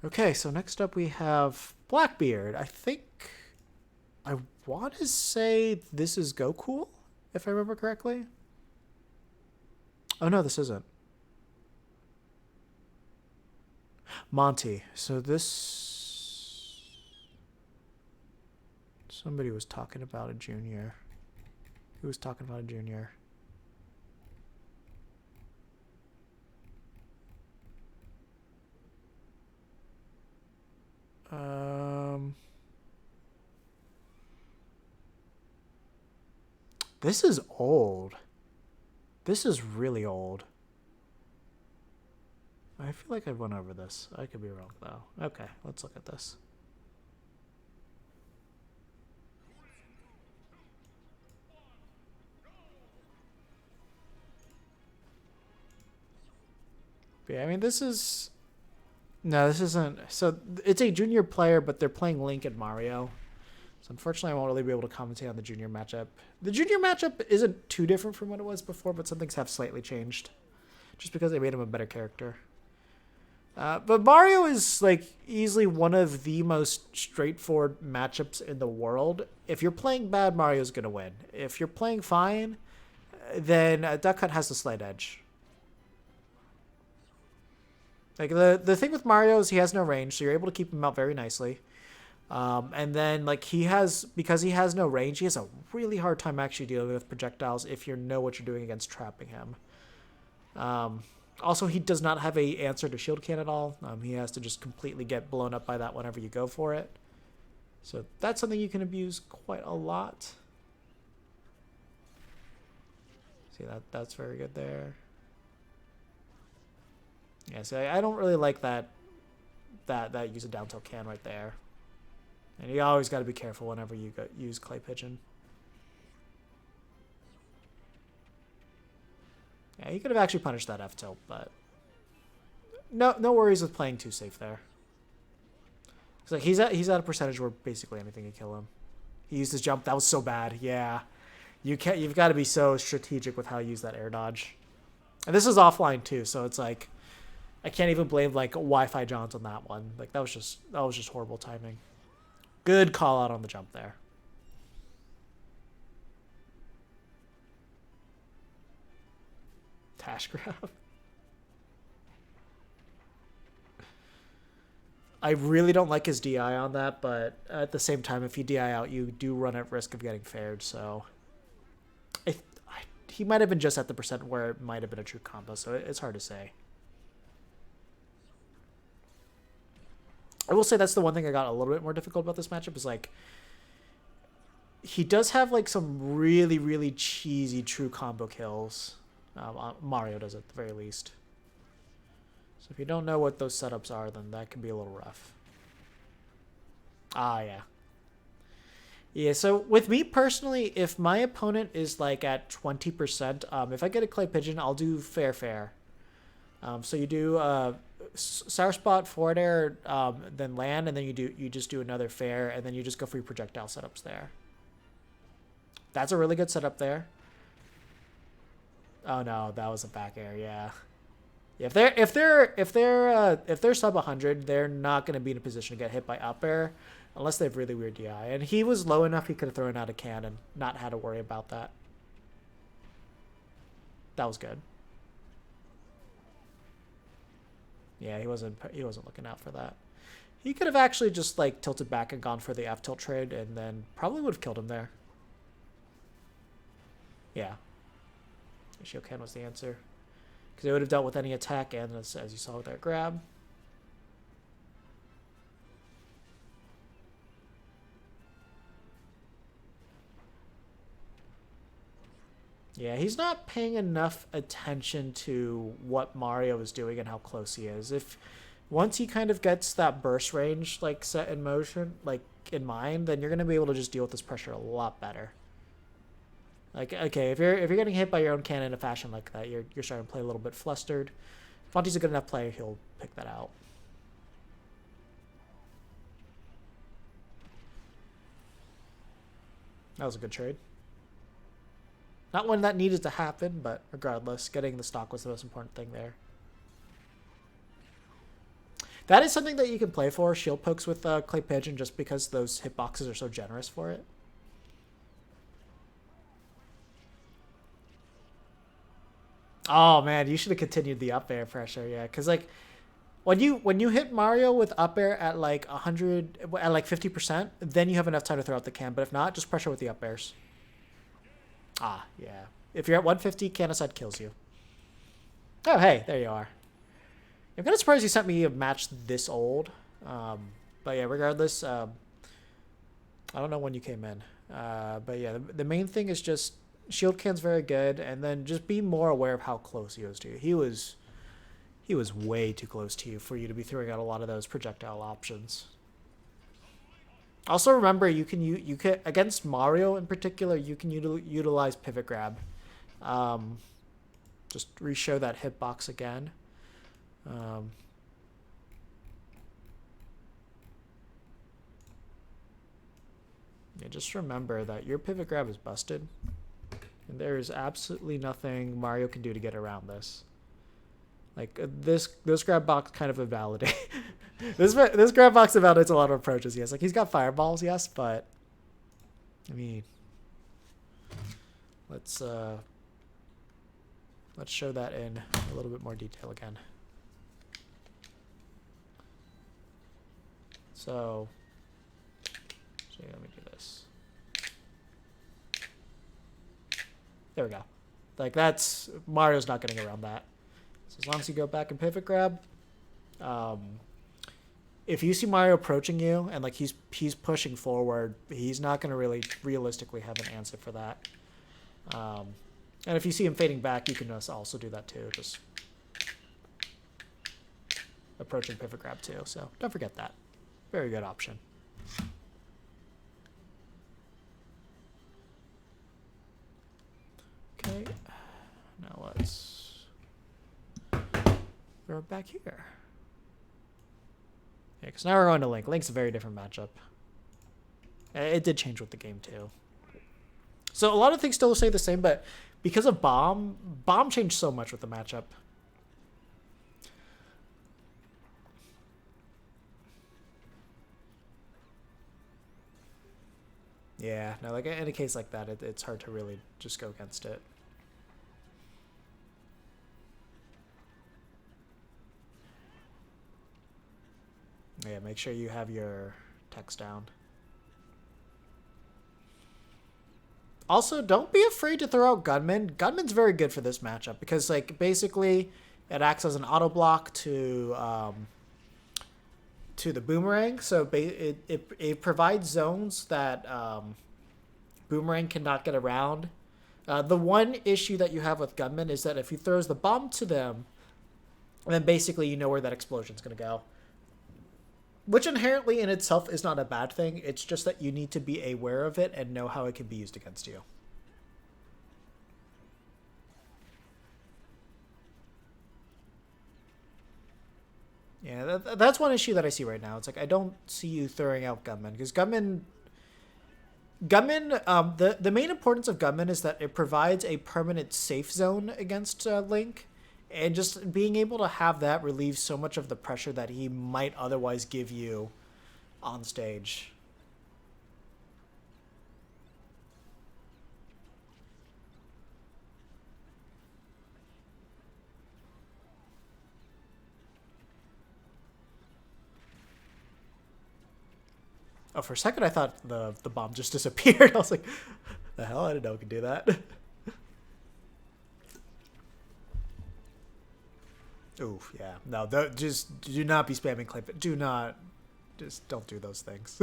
Okay, so next up we have Blackbeard. I want to say this is Goku, if I remember correctly. Oh no, this isn't. Monty. So this somebody was talking about a junior. Who was talking about a junior? Um This is old. This is really old. I feel like I went over this. I could be wrong though. Okay, let's look at this. But yeah, I mean this is no, this isn't. So it's a junior player, but they're playing Link and Mario. So unfortunately, I won't really be able to commentate on the junior matchup. The junior matchup isn't too different from what it was before, but some things have slightly changed, just because they made him a better character. But Mario is like easily one of the most straightforward matchups in the world. If you're playing bad, Mario's gonna win. If you're playing fine, then Duck Hunt has the slight edge. Like the thing with Mario is he has no range, so you're able to keep him out very nicely. And then like because he has no range, he has a really hard time actually dealing with projectiles if you know what you're doing against trapping him. Also, he does not have a answer to shield can at all. He has to just completely get blown up by that whenever you go for it. So that's something you can abuse quite a lot. See that's very good there. Yeah, so I don't really like that use a down tilt can right there. And you always got to be careful whenever you use clay pigeon. Yeah, he could have actually punished that F tilt, but no worries with playing too safe there. It's like he's at a percentage where basically anything can kill him. He used his jump. That was so bad. Yeah, you've got to be so strategic with how you use that air dodge. And this is offline too, so it's like I can't even blame like Wi-Fi Johns on that one. Like that was just horrible timing. Good call out on the jump there. Tash grab. I really don't like his DI on that, but at the same time, if you DI out, you do run at risk of getting fared. So he might have been just at the percent where it might have been a true combo. So it's hard to say. I will say that's the one thing I got a little bit more difficult about this matchup is like he does have like some really cheesy true combo kills. Mario does at the very least. So if you don't know what those setups are, then that can be a little rough. Ah, yeah. Yeah, so with me personally, if my opponent is like at 20%, if I get a clay pigeon, I'll do fair. So you do sour spot, forward air, then land, and then you just do another fair, and then you just go for your projectile setups there. That's a really good setup there. Oh no, that was a back air. Yeah. If they're sub 100, they're not going to be in a position to get hit by up air unless they have really weird DI. And he was low enough he could have thrown out a can and not had to worry about that. That was good. Yeah, he wasn't looking out for that. He could have actually just like tilted back and gone for the F tilt trade and then probably would have killed him there. Yeah. Shokan was the answer. Because it would have dealt with any attack and as you saw with that grab. Yeah, he's not paying enough attention to what Mario is doing and how close he is. If once he kind of gets that burst range like set in motion, like in mind, then you're gonna be able to just deal with this pressure a lot better. Like okay, if you're getting hit by your own cannon in a fashion like that, you're starting to play a little bit flustered. If Monty's a good enough player, he'll pick that out. That was a good trade. Not one that needed to happen, but regardless, getting the stock was the most important thing there. That is something that you can play for, shield pokes with Clay Pigeon, just because those hitboxes are so generous for it. Oh man, you should have continued the up air pressure, yeah, because like when you hit Mario with up air at like 100 at like 50%, then you have enough time to throw out the can. But if not, just pressure with the up airs. Ah, yeah. If you're at 150, can aside kills you. Oh hey, there you are. I'm kind of surprised you sent me a match this old. But yeah, regardless, I don't know when you came in. But yeah, the main thing is just shield can's very good, and then just be more aware of how close he was to you. He was way too close to you for you to be throwing out a lot of those projectile options. Also remember, you can against Mario in particular, you can utilize pivot grab. Just re-show that hitbox again. Yeah, just remember that your pivot grab is busted, and there is absolutely nothing Mario can do to get around this. Like this grab box kind of invalidates. this grab box invalidates a lot of approaches. Yes, like he's got fireballs, yes, but I mean, let's show that in a little bit more detail again. So let me do this. There we go. Like that's Mario's not getting around that. So as long as you go back and pivot grab, if you see Mario approaching you and like he's pushing forward, he's not going to really realistically have an answer for that. And if you see him fading back, you can also do that too. Just approaching pivot grab too. So don't forget that. Very good option. Okay, now let's throw it back here. Yeah, because now we're going to Link. Link's a very different matchup. It did change with the game too. So a lot of things still stay the same, but because of Bomb changed so much with the matchup. Yeah, no, like in a case like that, it's hard to really just go against it. Yeah, make sure you have your text down. Also, don't be afraid to throw out Gunman. Gunman's very good for this matchup because, like, basically, it acts as an auto block to the boomerang. So it provides zones that boomerang cannot get around. The one issue that you have with Gunman is that if he throws the bomb to them, then basically you know where that explosion's going to go. Which inherently in itself is not a bad thing. It's just that you need to be aware of it and know how it can be used against you. Yeah, that's one issue that I see right now. It's like I don't see you throwing out Gunman because Gunman, the main importance of Gunman is that it provides a permanent safe zone against Link. And just being able to have that relieves so much of the pressure that he might otherwise give you on stage. Oh, for a second I thought the bomb just disappeared. I was like, the hell? I didn't know it could do that. Oof, yeah. No, just do not be spamming clip. Do not. Just don't do those things.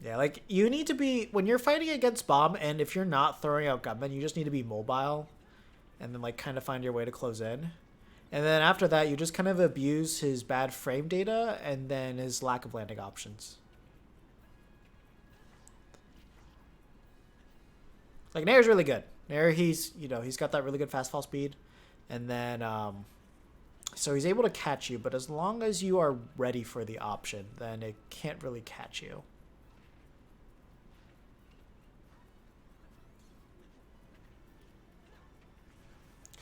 Yeah, like, you need to be... When you're fighting against Bomb, and if you're not throwing out Gunman, you just need to be mobile. And then, like, kind of find your way to close in. And then after that, you just kind of abuse his bad frame data and then his lack of landing options. Like, Nair's really good. Nair, he's got that really good fast fall speed. And then, so he's able to catch you, but as long as you are ready for the option, then it can't really catch you.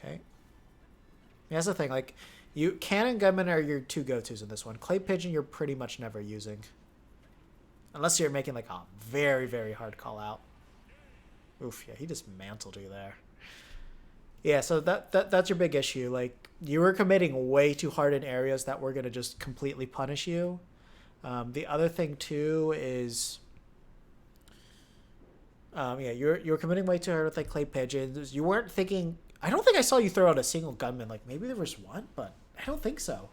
Okay. That's the thing. Like, you Cannon Gunman are your two go-tos in this one. Clay Pigeon you're pretty much never using, unless you're making like a very very hard call out. Oof, yeah, he just mantled you there. Yeah, so that's your big issue. Like, you were committing way too hard in areas that were gonna just completely punish you. The other thing too is, yeah, you're committing way too hard with like clay pigeons. You weren't thinking. I don't think I saw you throw out a single gunman. Like maybe there was one, but I don't think so.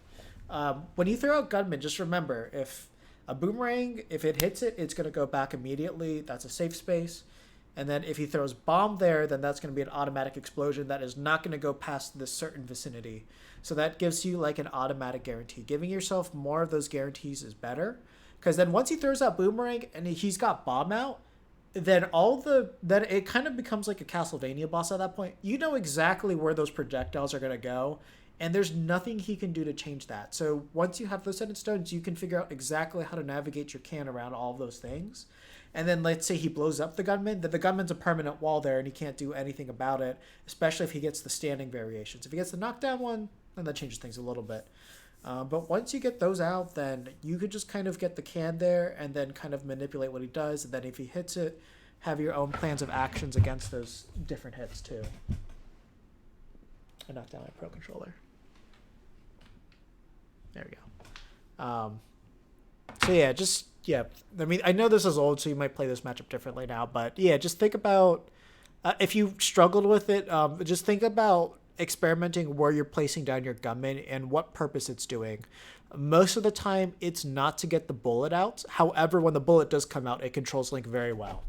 When you throw out gunman, just remember if a boomerang, if it hits it, it's gonna go back immediately. That's a safe space. And then if he throws bomb there, then that's going to be an automatic explosion that is not going to go past this certain vicinity. So that gives you like an automatic guarantee. Giving yourself more of those guarantees is better, because then once he throws out boomerang and he's got bomb out, then then it kind of becomes like a Castlevania boss at that point. You know exactly where those projectiles are going to go, and there's nothing he can do to change that. So once you have those set in stones, you can figure out exactly how to navigate your can around all of those things. And then let's say he blows up the gunman, then the gunman's a permanent wall there and he can't do anything about it, especially if he gets the standing variations. If he gets the knockdown one, then that changes things a little bit. But once you get those out, then you could just kind of get the can there and then kind of manipulate what he does. And then if he hits it, have your own plans of actions against those different hits too. I knocked down my Pro Controller. There we go. So yeah, yeah. I mean, I know this is old, so you might play this matchup differently now. But yeah, just think about if you struggled with it. Just think about experimenting where you're placing down your gunman and what purpose it's doing. Most of the time, it's not to get the bullet out. However, when the bullet does come out, it controls Link very well.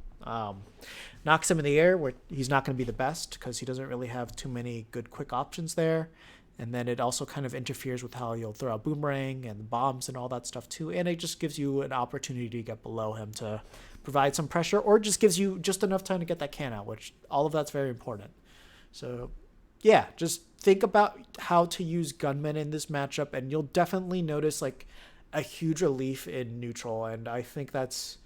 Knocks him in the air, where he's not going to be the best because he doesn't really have too many good quick options there. And then it also kind of interferes with how you'll throw out boomerang and bombs and all that stuff too. And it just gives you an opportunity to get below him to provide some pressure, or just gives you just enough time to get that can out, which all of that's very important. So yeah, just think about how to use gunmen in this matchup, and you'll definitely notice like a huge relief in neutral. And I think that's,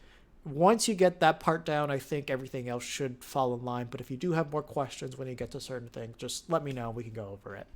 once you get that part down, I think everything else should fall in line. But if you do have more questions when you get to certain things, just let me know. We can go over it.